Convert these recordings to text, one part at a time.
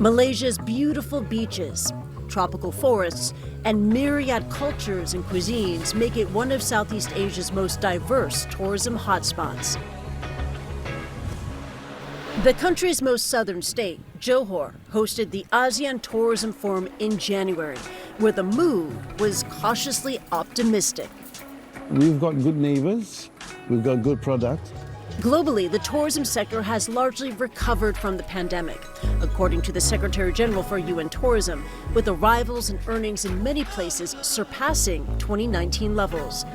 Malaysia's beautiful beaches, tropical forests, and myriad cultures and cuisines make it one of Southeast Asia's most diverse tourism hotspots. The country's most southern state, Johor, hosted the ASEAN Tourism Forum in January, where the mood was cautiously optimistic. We've got good neighbors, we've got good products. Globally, the tourism sector has largely recovered from the pandemic, according to the Secretary General for UN Tourism, with arrivals and earnings in many places surpassing 2019 levels.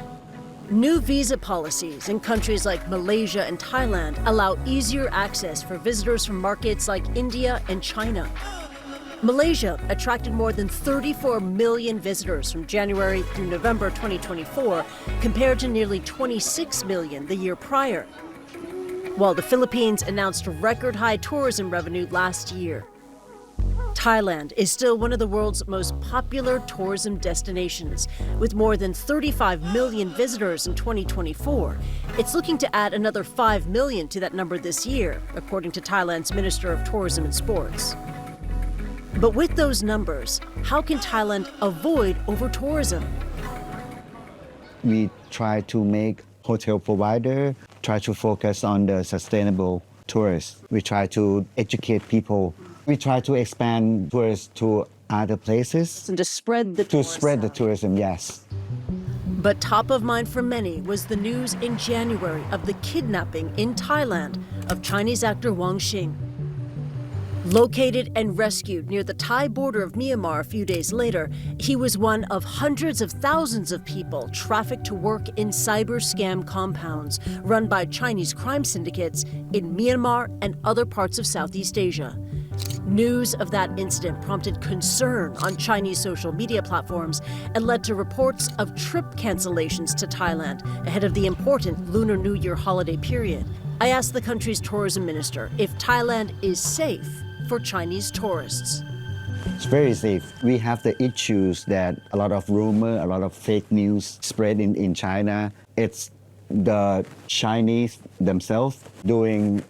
New visa policies in countries like Malaysia and Thailand allow easier access for visitors from markets like India and China. Malaysia attracted more than 34 million visitors from January through November 2024, compared to nearly 26 million the year prior, while the Philippines announced record-high tourism revenue last year. Thailand is still one of the world's most popular tourism destinations. With more than 35 million visitors in 2024, it's looking to add another 5 million to that number this year, according to Thailand's Minister of Tourism and Sports. But with those numbers, how can Thailand avoid over-tourism? We try to make hotel provider, try to focus on the sustainable tourists. We try to educate people. We try to expand tourists to other places. And to spread the tourism. To spread the tourism, yes. But top of mind for many was the news in January of the kidnapping in Thailand of Chinese actor Wang Xing. Located and rescued near the Thai border of Myanmar a few days later, he was one of hundreds of thousands of people trafficked to work in cyber scam compounds run by Chinese crime syndicates in Myanmar and other parts of Southeast Asia. News of that incident prompted concern on Chinese social media platforms and led to reports of trip cancellations to Thailand ahead of the important Lunar New Year holiday period. I asked the country's tourism minister if Thailand is safe for Chinese tourists. It's very safe. We have the issues that a lot of rumor, a lot of fake news spread in China. It's the Chinese themselves doing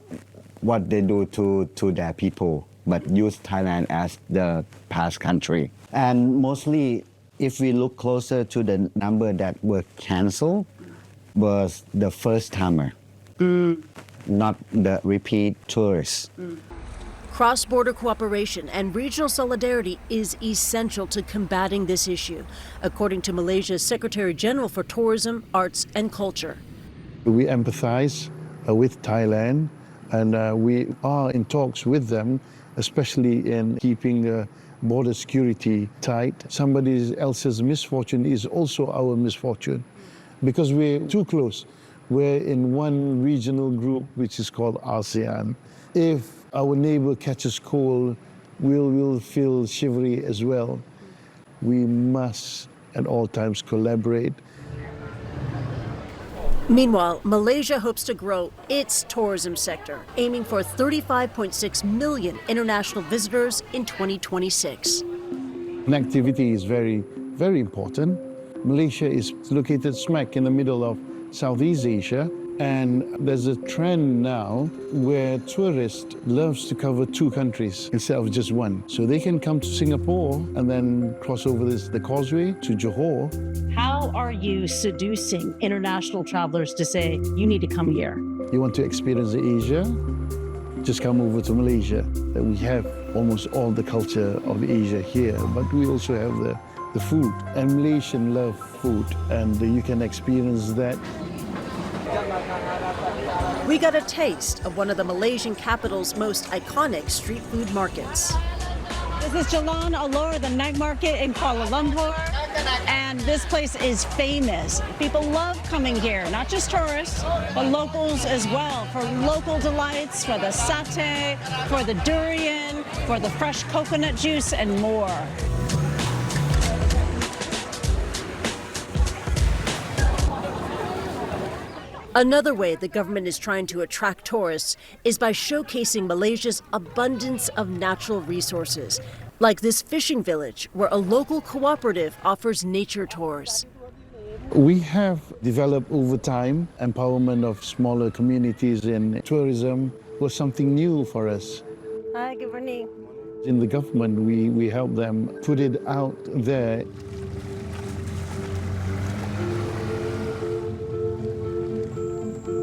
what they do to their people, but use Thailand as the past country. And mostly, if we look closer to the number that were canceled, was the first-timer, not the repeat tourists. Cross-border cooperation and regional solidarity is essential to combating this issue, according to Malaysia's Secretary General for Tourism, Arts and Culture. We empathize with Thailand, and we are in talks with them, especially in keeping border security tight. Somebody else's misfortune is also our misfortune, because we're too close. We're in one regional group, which is called ASEAN. If our neighbor catches cold, we'll feel shivery as well. We must at all times collaborate. Meanwhile, Malaysia hopes to grow its tourism sector, aiming for 35.6 million international visitors in 2026. Connectivity is very, very important. Malaysia is located smack in the middle of Southeast Asia, and there's a trend now where tourists love to cover two countries instead of just one. So they can come to Singapore and then cross over the causeway to Johor. How are you seducing international travelers to say, you need to come here? You want to experience Asia? Just come over to Malaysia. We have almost all the culture of Asia here, but we also have the food. And Malaysians love food, and you can experience that. We got a taste of one of the Malaysian capital's most iconic street food markets. This is Jalan Alor, the night market in Kuala Lumpur, and this place is famous. People love coming here, not just tourists, but locals as well, for local delights, for the satay, for the durian, for the fresh coconut juice, and more. Another way the government is trying to attract tourists is by showcasing Malaysia's abundance of natural resources, like this fishing village where a local cooperative offers nature tours. We have developed over time empowerment of smaller communities in tourism was something new for us. Hi, good morning. In the government, we help them put it out there.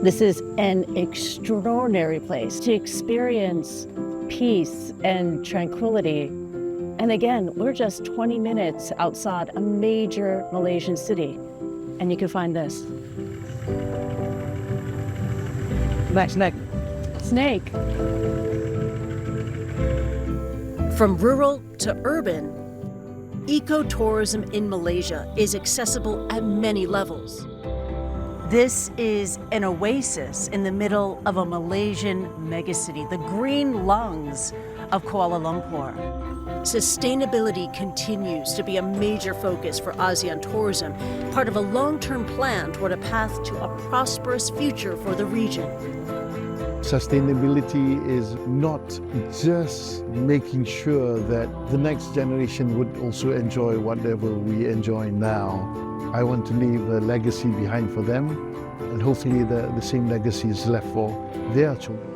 This is an extraordinary place to experience peace and tranquility. And again, we're just 20 minutes outside a major Malaysian city, and you can find this. Snake. From rural to urban, ecotourism in Malaysia is accessible at many levels. This is an oasis in the middle of a Malaysian megacity, the green lungs of Kuala Lumpur. Sustainability continues to be a major focus for ASEAN tourism, part of a long-term plan toward a path to a prosperous future for the region. Sustainability is not just making sure that the next generation would also enjoy whatever we enjoy now. I want to leave a legacy behind for them, and hopefully the same legacy is left for their children.